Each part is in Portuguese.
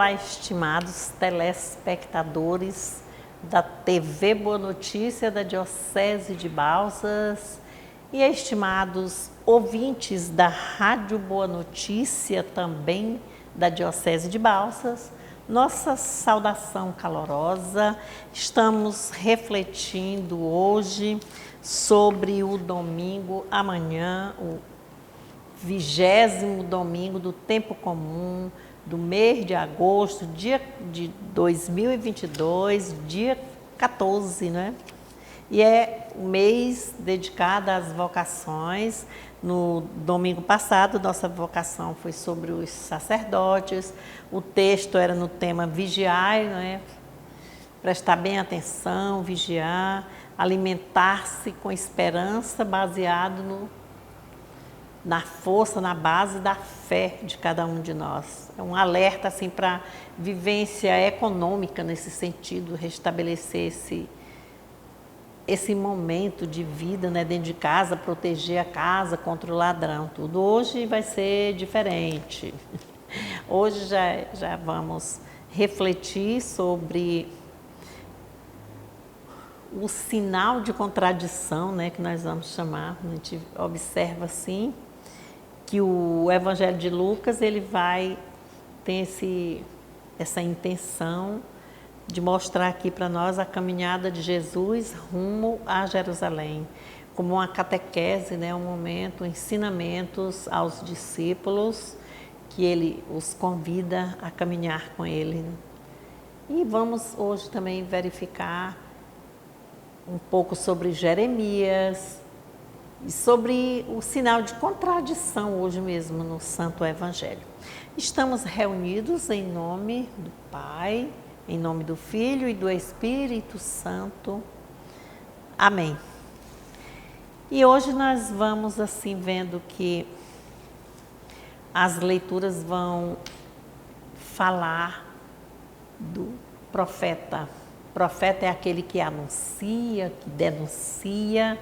Olá, estimados telespectadores da TV Boa Notícia da Diocese de Balsas e estimados ouvintes da Rádio Boa Notícia também da Diocese de Balsas. Nossa saudação calorosa. Estamos refletindo hoje sobre o domingo, amanhã, o 20º domingo do tempo comum, do mês de agosto, dia de 2022, dia 14, né? E é o mês dedicado às vocações. No domingo passado, nossa vocação foi sobre os sacerdotes. O texto era no tema vigiar, né? Prestar bem atenção, vigiar, alimentar-se com esperança, baseado na força, na base da fé de cada um de nós. É um alerta assim, para a vivência econômica nesse sentido, restabelecer esse momento de vida, né, dentro de casa, proteger a casa contra o ladrão. Tudo hoje vai ser diferente. Hoje já vamos refletir sobre o sinal de contradição, né, que nós vamos chamar. A gente observa assim que o Evangelho de Lucas tem essa intenção de mostrar aqui para nós a caminhada de Jesus rumo a Jerusalém, como uma catequese, né, um momento, ensinamentos aos discípulos, que ele os convida a caminhar com ele. E vamos hoje também verificar um pouco sobre Jeremias, e sobre o sinal de contradição hoje mesmo no Santo Evangelho. Estamos reunidos em nome do Pai, em nome do Filho e do Espírito Santo. Amém. E hoje nós vamos assim vendo que as leituras vão falar do profeta. O profeta é aquele que anuncia, que denuncia,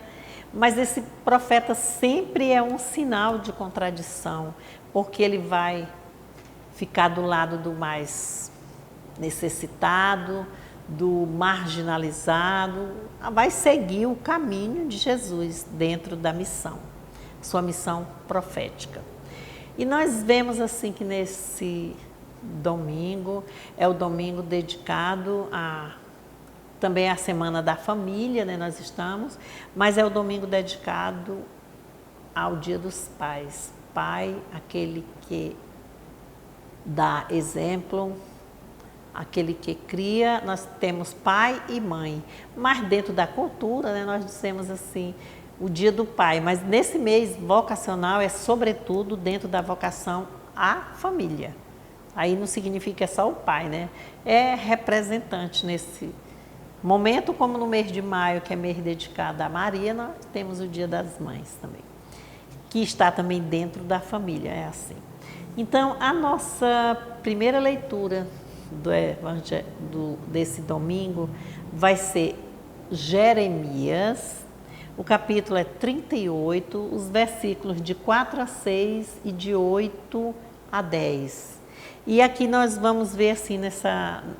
mas esse profeta sempre é um sinal de contradição, porque ele vai ficar do lado do mais necessitado, do marginalizado, vai seguir o caminho de Jesus dentro da missão, sua missão profética. E nós vemos assim que nesse domingo, é o domingo dedicado também a Semana da Família, né, nós estamos, mas é o domingo dedicado ao Dia dos Pais. Pai, aquele que dá exemplo, aquele que cria. Nós temos pai e mãe, mas dentro da cultura, né, nós dizemos assim, o Dia do Pai, mas nesse mês vocacional é sobretudo dentro da vocação à família. Aí não significa só o pai, né? É representante nesse momento, como no mês de maio, que é mês dedicado a Maria, nós temos o Dia das Mães também, que está também dentro da família, é assim. Então, a nossa primeira leitura desse domingo vai ser Jeremias, o capítulo é 38, os versículos de 4 a 6 e de 8 a 10. E aqui nós vamos ver assim,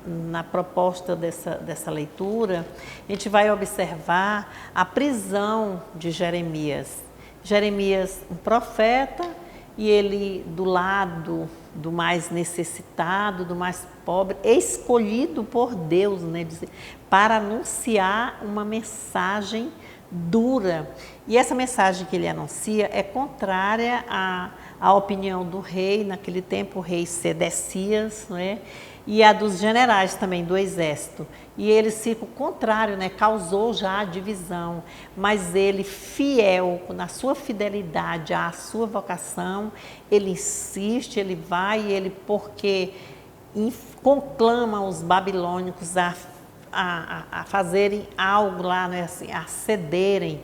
na proposta dessa leitura, a gente vai observar a prisão de Jeremias. Jeremias, um profeta, e ele do lado do mais necessitado, do mais pobre, escolhido por Deus, né, para anunciar uma mensagem dura. E essa mensagem que ele anuncia é contrária à opinião do rei, naquele tempo o rei Sedecias, né? E a dos generais também do exército. E eles ficam contrário, né? Causou já a divisão, mas ele, fiel, na sua fidelidade à sua vocação, ele insiste, ele vai, porque conclama os babilônicos a fazerem algo lá, né, assim, a cederem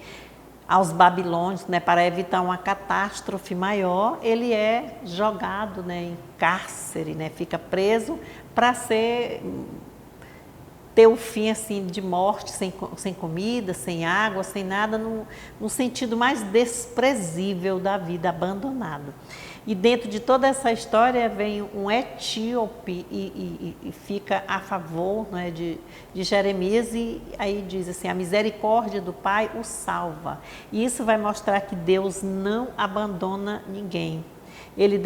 aos babilônios, né, para evitar uma catástrofe maior. Ele é jogado, né, em cárcere, né, fica preso para ter o fim assim, de morte, sem comida, sem água, sem nada, no sentido mais desprezível da vida, abandonado. E dentro de toda essa história vem um etíope e fica a favor, né, de Jeremias, e aí diz assim, a misericórdia do Pai o salva. E isso vai mostrar que Deus não abandona ninguém. Ele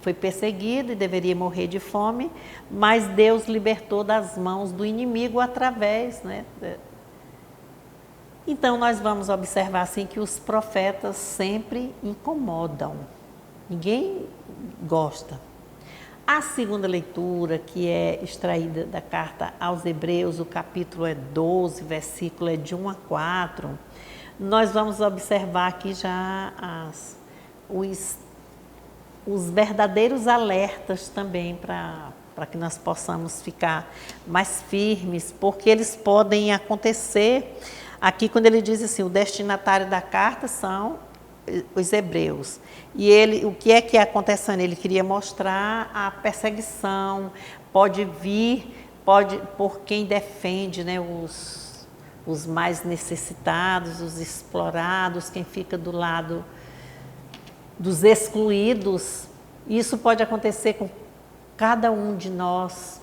foi perseguido e deveria morrer de fome, mas Deus libertou das mãos do inimigo através, né? Então nós vamos observar assim que os profetas sempre incomodam. Ninguém gosta. A segunda leitura, que é extraída da carta aos Hebreus, o capítulo é 12, versículo é de 1 a 4, nós vamos observar aqui já os verdadeiros alertas também para que nós possamos ficar mais firmes, porque eles podem acontecer. Aqui quando ele diz assim, o destinatário da carta são os hebreus. E o que é que acontecendo? Ele queria mostrar a perseguição, pode vir, por quem defende, né, os mais necessitados, os explorados, quem fica do lado dos excluídos. Isso pode acontecer com cada um de nós.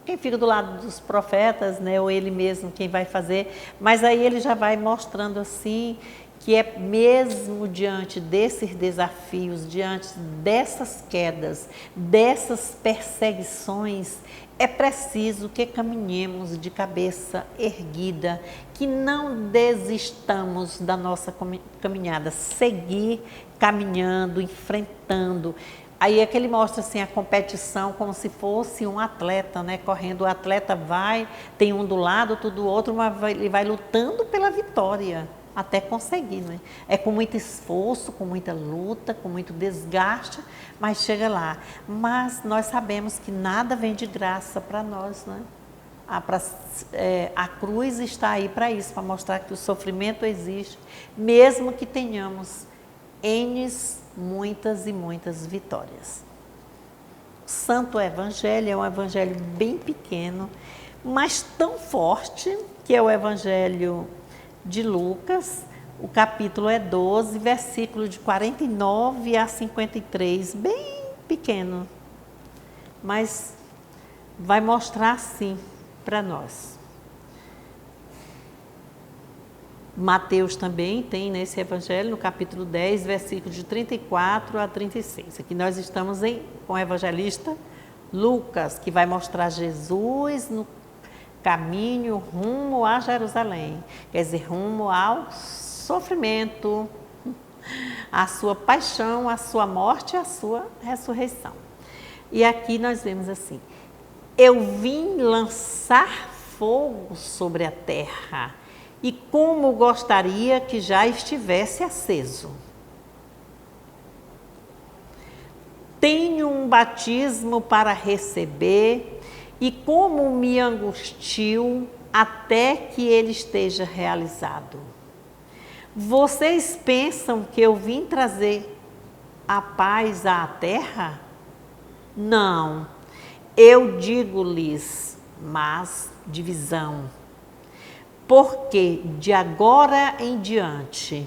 Quem fica do lado dos profetas, né, ou ele mesmo quem vai fazer, mas aí ele já vai mostrando assim que é mesmo diante desses desafios, diante dessas quedas, dessas perseguições, é preciso que caminhemos de cabeça erguida, que não desistamos da nossa caminhada, seguir caminhando, enfrentando. Aí é que ele mostra assim a competição como se fosse um atleta, né? Correndo, o atleta vai, tem um do lado, outro do outro, mas ele vai lutando pela vitória até conseguir, né? É com muito esforço, com muita luta, com muito desgaste, mas chega lá. Mas nós sabemos que nada vem de graça para nós, né? A cruz está aí para isso, para mostrar que o sofrimento existe, mesmo que tenhamos muitas e muitas vitórias. O Santo Evangelho é um evangelho bem pequeno, mas tão forte, que é o Evangelho de Lucas. O capítulo é 12, versículo de 49 a 53, bem pequeno, mas vai mostrar sim para nós. Mateus também tem nesse evangelho, no capítulo 10, versículos de 34 a 36. Aqui nós estamos com o evangelista Lucas, que vai mostrar Jesus no caminho rumo a Jerusalém, quer dizer, rumo ao sofrimento, a sua paixão, a sua morte e a sua ressurreição. E aqui nós vemos assim, eu vim lançar fogo sobre a terra, e como gostaria que já estivesse aceso. Tenho um batismo para receber, e como me angustio até que ele esteja realizado. Vocês pensam que eu vim trazer a paz à terra? Não, eu digo-lhes, mas divisão. Porque de agora em diante,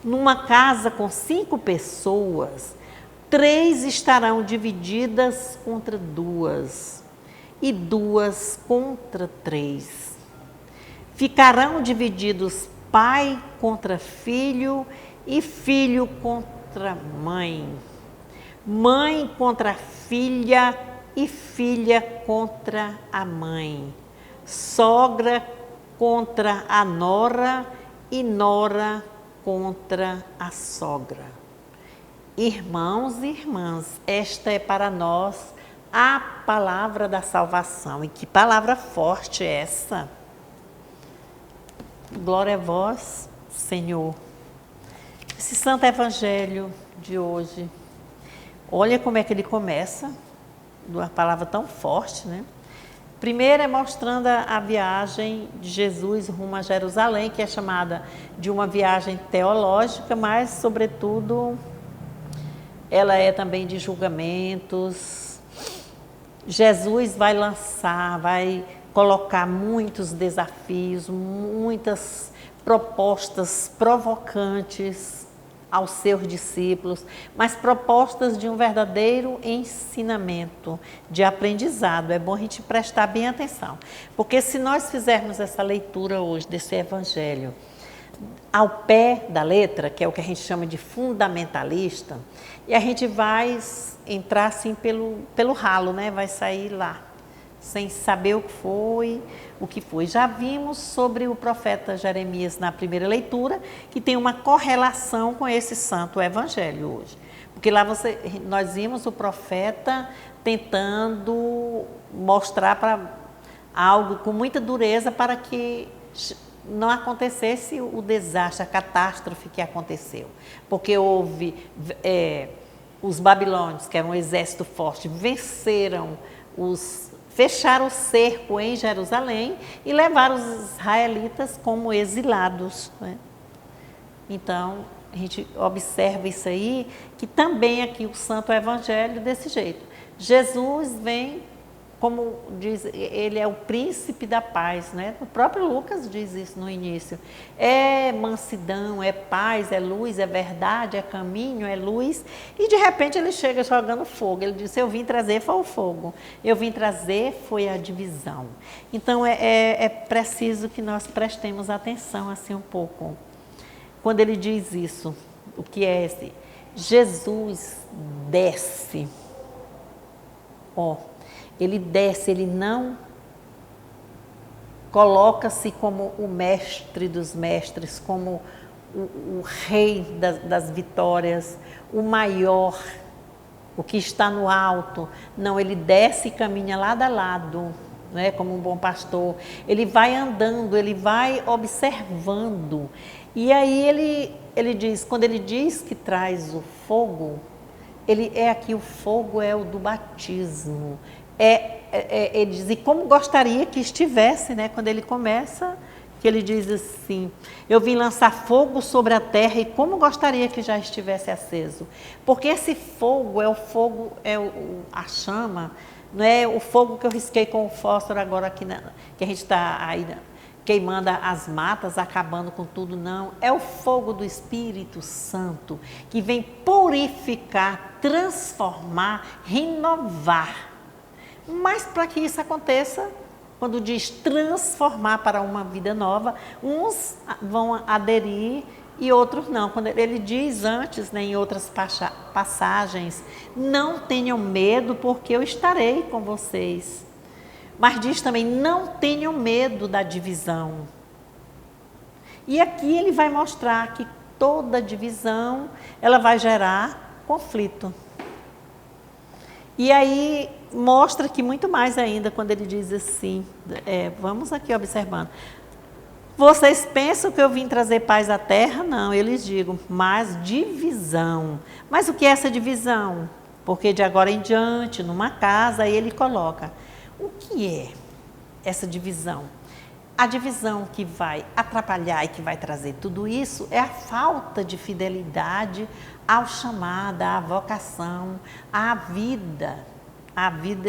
numa casa com 5 pessoas, 3 estarão divididas contra 2, e 2 contra 3. Ficarão divididos pai contra filho, e filho contra mãe, mãe contra filha, e filha contra a mãe, sogra contra a nora, e nora contra a sogra. Irmãos e irmãs, esta é para nós a palavra da salvação. E que palavra forte é essa! Glória a vós, Senhor. Esse santo evangelho de hoje, olha como é que ele começa, uma palavra tão forte, né? Primeiro é mostrando a viagem de Jesus rumo a Jerusalém, que é chamada de uma viagem teológica, mas, sobretudo, ela é também de julgamentos. Jesus vai colocar muitos desafios, muitas propostas provocantes aos seus discípulos, mas propostas de um verdadeiro ensinamento, de aprendizado. É bom a gente prestar bem atenção, porque se nós fizermos essa leitura hoje desse evangelho ao pé da letra, que é o que a gente chama de fundamentalista, e a gente vai entrar assim pelo ralo, né? Vai sair lá, sem saber o que foi. Já vimos sobre o profeta Jeremias na primeira leitura, que tem uma correlação com esse santo evangelho hoje. Porque lá nós vimos o profeta tentando mostrar para algo com muita dureza para que não acontecesse o desastre, a catástrofe que aconteceu. Porque houve os babilônios, que eram um exército forte, fecharam o cerco em Jerusalém e levaram os israelitas como exilados, né? Então, a gente observa isso aí, que também aqui o Santo Evangelho desse jeito. Jesus vem, como diz, ele é o príncipe da paz, né? O próprio Lucas diz isso no início. É mansidão, é paz, é luz, é verdade, é caminho, é luz. E de repente ele chega jogando fogo. Ele disse, eu vim trazer foi o fogo. Eu vim trazer foi a divisão. Então é preciso que nós prestemos atenção assim um pouco. Quando ele diz isso, o que é esse? Jesus desce. Ele desce, ele não coloca-se como o mestre dos mestres, como o rei das vitórias, o maior, o que está no alto. Não, ele desce e caminha lado a lado, né, como um bom pastor. Ele vai andando, ele vai observando. E aí ele diz, quando ele diz que traz o fogo, aqui o fogo é o do batismo. Ele diz, e como gostaria que estivesse, né? Quando ele começa, que ele diz assim, eu vim lançar fogo sobre a terra e como gostaria que já estivesse aceso. Porque esse fogo a chama, não é o fogo que eu risquei com o fósforo agora aqui, que a gente está aí queimando as matas, acabando com tudo, não. É o fogo do Espírito Santo que vem purificar, transformar, renovar. Mas para que isso aconteça, quando diz transformar para uma vida nova, uns vão aderir e outros não. Quando ele diz antes, né, em outras passagens, não tenham medo porque eu estarei com vocês. Mas diz também, não tenham medo da divisão. E aqui ele vai mostrar que toda divisão, ela vai gerar conflito. E aí mostra que muito mais ainda quando ele diz assim, vamos aqui observando. Vocês pensam que eu vim trazer paz à terra? Não, eu lhes digo, mas divisão. Mas o que é essa divisão? Porque de agora em diante, numa casa, aí ele coloca, o que é essa divisão? A divisão que vai atrapalhar e que vai trazer tudo isso é a falta de fidelidade ao chamado, à vocação, à vida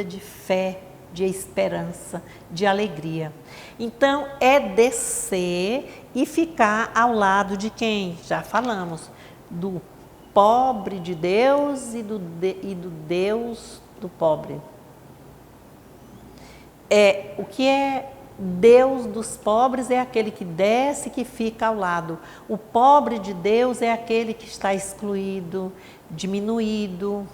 de fé, de esperança, de alegria. Então, é descer e ficar ao lado de quem? Já falamos, do pobre de Deus e do Deus do pobre. O que é Deus dos pobres é aquele que desce e que fica ao lado. O pobre de Deus é aquele que está excluído, diminuído,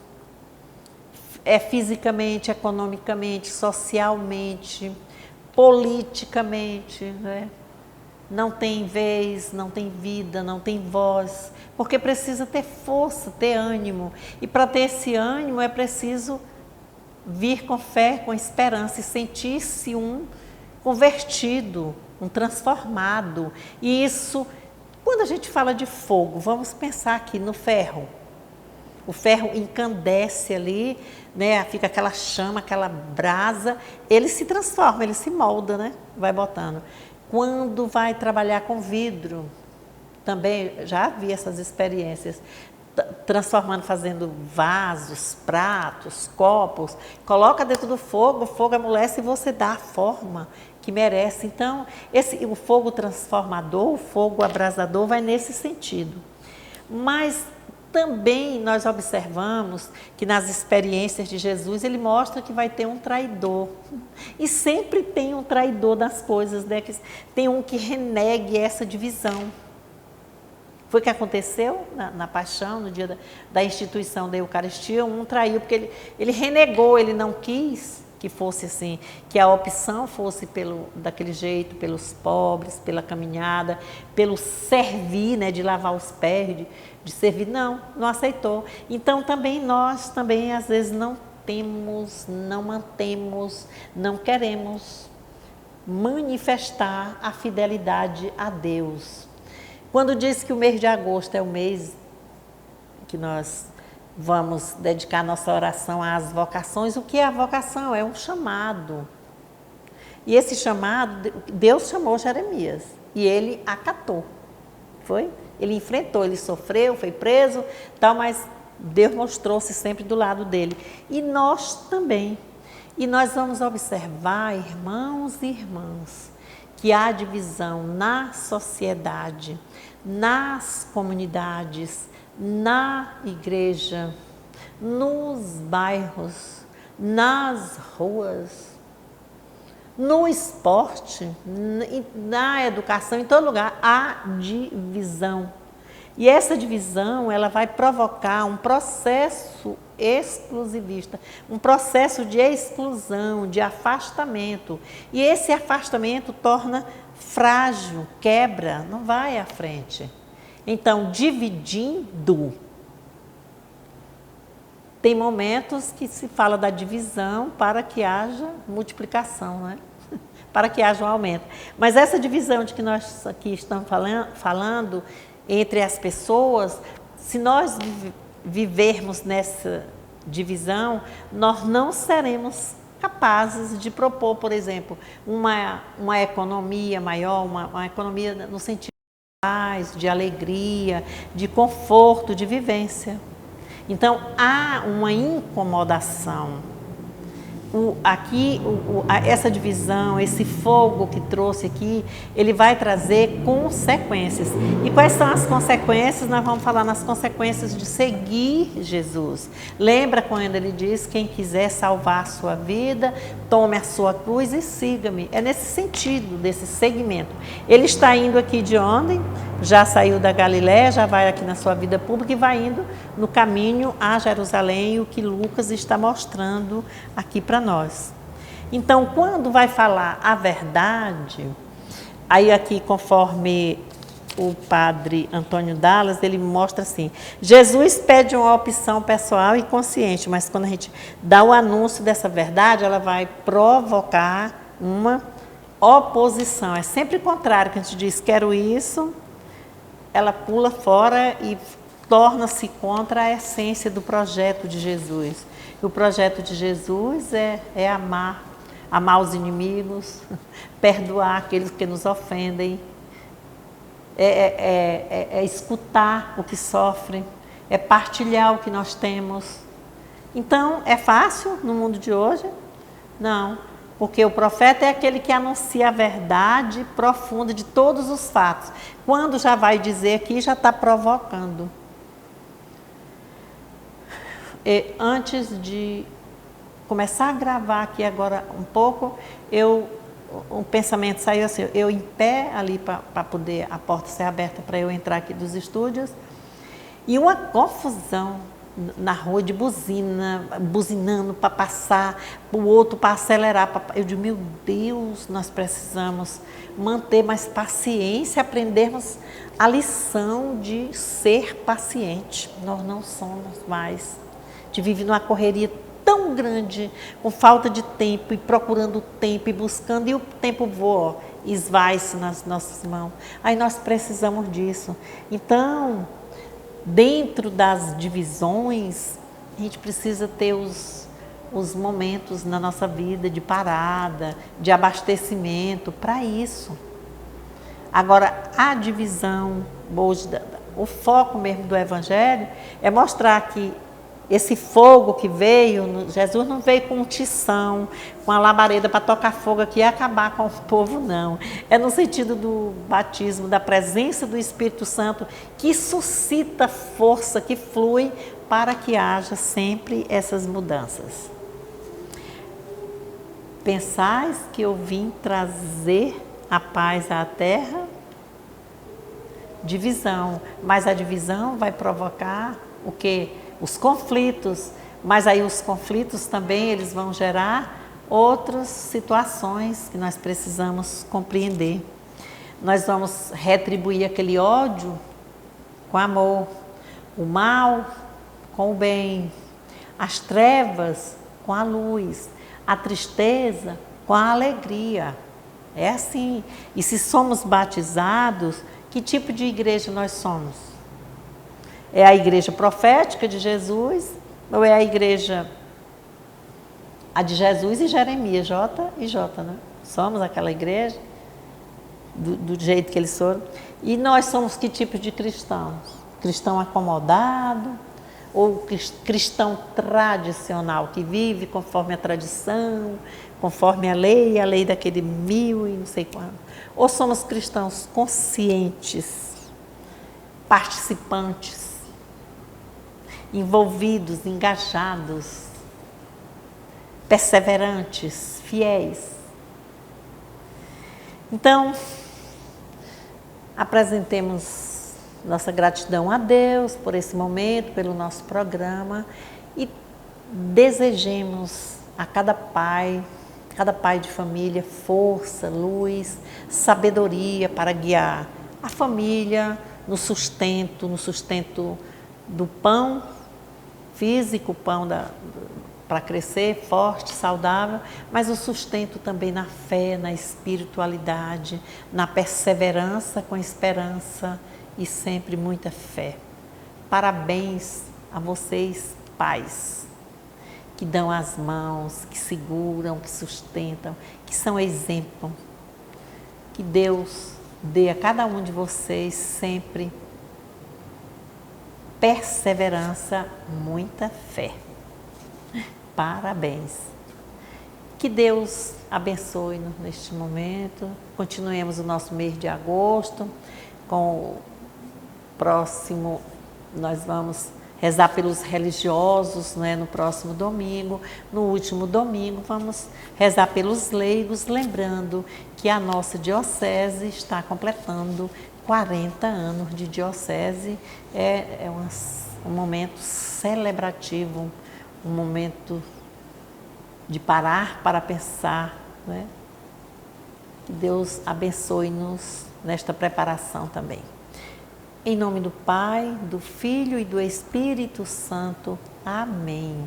fisicamente, economicamente, socialmente, politicamente, né? Não tem vez, não tem vida, não tem voz, porque precisa ter força, ter ânimo. E para ter esse ânimo é preciso vir com fé, com esperança e sentir-se um convertido, um transformado. E isso, quando a gente fala de fogo, vamos pensar aqui no ferro. O ferro encandece ali, né? Fica aquela chama, aquela brasa, ele se transforma, ele se molda, né? Vai botando. Quando vai trabalhar com vidro, também já vi essas experiências, transformando, fazendo vasos, pratos, copos, coloca dentro do fogo, o fogo amolece e você dá a forma que merece. Então, o fogo transformador, o fogo abrasador vai nesse sentido. Mas também nós observamos que nas experiências de Jesus, ele mostra que vai ter um traidor. E sempre tem um traidor das coisas, né? Tem um que renegue essa divisão. Foi o que aconteceu na paixão, no dia da instituição da Eucaristia. Um traiu, porque ele renegou, ele não quis que fosse assim, que a opção fosse daquele jeito, pelos pobres, pela caminhada, pelo servir, né, de lavar os pés, de servir. Não aceitou. Então também nós, às vezes não temos, não mantemos, não queremos manifestar a fidelidade a Deus. Quando diz que o mês de agosto é o mês que nós vamos dedicar nossa oração às vocações, o que é a vocação? É um chamado. E esse chamado, Deus chamou Jeremias e ele acatou. Foi? Ele enfrentou, ele sofreu, foi preso, tal, mas Deus mostrou-se sempre do lado dele. E nós também. E nós vamos observar, irmãos e irmãs, que há divisão na sociedade, nas comunidades, na igreja, nos bairros, nas ruas, no esporte, na educação, em todo lugar há divisão. E essa divisão, ela vai provocar um processo exclusivista, um processo de exclusão, de afastamento. E esse afastamento torna frágil, quebra, não vai à frente. Então, dividindo, tem momentos que se fala da divisão para que haja multiplicação, né? Para que haja um aumento. Mas essa divisão de que nós aqui estamos falando entre as pessoas, se nós vivermos nessa divisão, nós não seremos capazes de propor, por exemplo, uma economia maior, uma economia no sentido de paz, de alegria, de conforto, de vivência. Então, há uma incomodação. Essa divisão, esse fogo que trouxe aqui, ele vai trazer consequências. E quais são as consequências? Nós vamos falar nas consequências de seguir Jesus. Lembra quando ele diz, quem quiser salvar a sua vida, tome a sua cruz e siga-me. É nesse sentido, desse segmento. Ele está indo aqui de onde? Já saiu da Galiléia, já vai aqui na sua vida pública e vai indo no caminho a Jerusalém, o que Lucas está mostrando aqui para nós. Então, quando vai falar a verdade, aí aqui conforme o padre Antônio Dallas, ele mostra assim, Jesus pede uma opção pessoal e consciente, mas quando a gente dá o anúncio dessa verdade, ela vai provocar uma oposição. É sempre o contrário, que a gente diz, quero isso, ela pula fora e torna-se contra a essência do projeto de Jesus. E o projeto de Jesus é amar os inimigos, perdoar aqueles que nos ofendem, é escutar o que sofre, é partilhar o que nós temos. Então, é fácil no mundo de hoje? Não, porque o profeta é aquele que anuncia a verdade profunda de todos os fatos. Quando já vai dizer aqui, já está provocando. Antes de começar a gravar aqui agora um pouco, um pensamento saiu assim, eu em pé ali para poder a porta ser aberta para eu entrar aqui dos estúdios, e uma confusão na rua de buzina, buzinando para passar, o outro para acelerar. Eu digo, meu Deus, nós precisamos manter mais paciência, aprendermos a lição de ser paciente. Nós não somos mais. A gente vive numa correria tão grande, com falta de tempo, e procurando tempo, e buscando, e o tempo voa, esvai-se nas nossas mãos. Aí nós precisamos disso. Então, dentro das divisões, a gente precisa ter os momentos na nossa vida de parada, de abastecimento, para isso. Agora, a divisão, hoje, o foco mesmo do Evangelho é mostrar que esse fogo que veio, Jesus não veio com tição, com a labareda para tocar fogo aqui e acabar com o povo, não. É no sentido do batismo, da presença do Espírito Santo, que suscita força, que flui para que haja sempre essas mudanças. Pensais que eu vim trazer a paz à terra? Divisão, mas a divisão vai provocar o quê? Os conflitos, mas aí os conflitos também eles vão gerar outras situações que nós precisamos compreender. Nós vamos retribuir aquele ódio com amor, o mal com o bem, as trevas com a luz, a tristeza com a alegria. É assim. E se somos batizados, que tipo de igreja nós somos? É a igreja profética de Jesus ou é a igreja a de Jesus e Jeremias, J e J, né? Somos aquela igreja do jeito que eles foram. E nós somos que tipo de cristãos? Cristão acomodado ou cristão tradicional, que vive conforme a tradição, conforme a lei daquele 1000 e não sei quanto? Ou somos cristãos conscientes, participantes, envolvidos, engajados, perseverantes, fiéis? Então, apresentemos nossa gratidão a Deus por esse momento, pelo nosso programa e desejemos a cada pai de família, força, luz, sabedoria para guiar a família no sustento do pão físico, o pão para crescer forte, saudável, mas o sustento também na fé, na espiritualidade, na perseverança com esperança e sempre muita fé. Parabéns a vocês, pais, que dão as mãos, que seguram, que sustentam, que são exemplo. Que Deus dê a cada um de vocês sempre perseverança, muita fé. Parabéns. Que Deus abençoe-nos neste momento. Continuemos o nosso mês de agosto. Com o próximo, nós vamos rezar pelos religiosos, né, no próximo domingo. No último domingo, vamos rezar pelos leigos, lembrando que a nossa diocese está completando 40 anos de diocese. É um momento celebrativo, um momento de parar para pensar, né? Que Deus abençoe-nos nesta preparação também. Em nome do Pai, do Filho e do Espírito Santo. Amém.